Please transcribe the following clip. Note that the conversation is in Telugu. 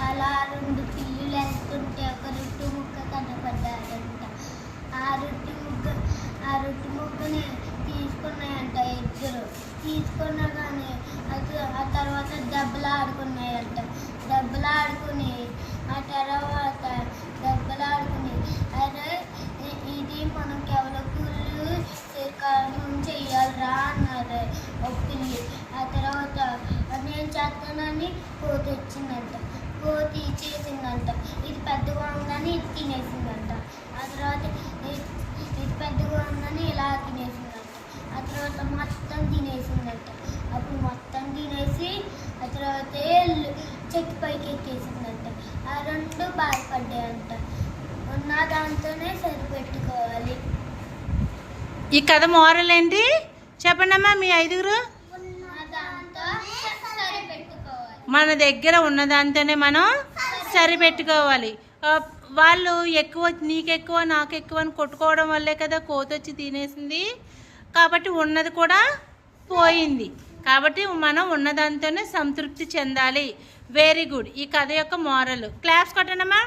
అలా 2 పిల్లులు వెళ్తుంటే ఒక రొట్టె ముక్క కనపడ్డాడంట. ఆ రొట్టె ముక్కని తీసుకున్నాయంట ఇద్దరు. తీసుకున్నా కానీ ఆ తర్వాత దెబ్బలాడుకున్నాయంట. దెబ్బలాడుకుని అరే ఇది మనం కేవలకులు చెయ్యాలిరా అన్నారు ఒక పిల్లి. ఆ తర్వాత నేను చేస్తానని కోతి వచ్చిందంట. కోతి చేసిందంట. ఇది పెద్దగా ఉందని ఇది తినేసిందంట. ఆ తర్వాత ఇది పెద్దగా ఉందని ఇలా తినేసిందంట. ఆ తర్వాత మొత్తం తినేసిందంట. అప్పుడు మొత్తం తినేసి ఆ తర్వాత చెట్టు పైకి ఎక్కేసిందంట. ఆ 2 బాధపడ్డాయంట. ఉన్న దాంతోనే సరిపెట్టుకోవాలి. ఈ కథ మోరల్ ఏంటి చెప్పండి అమ్మా మీ 5గురు. మన దగ్గర ఉన్నదాంతోనే మనం సరిపెట్టుకోవాలి. వాళ్ళు ఎక్కువ నీకెక్కువ నాకెక్కువ అని కొట్టుకోవడం వల్లే కదా కోతి వచ్చి తినేసింది. కాబట్టి ఉన్నది కూడా పోయింది. కాబట్టి మనం ఉన్నదాంతోనే సంతృప్తి చెందాలి. Very good. ఈ కథ యొక్క మోరల్. క్లాప్స్ కొట్టండమ్మా.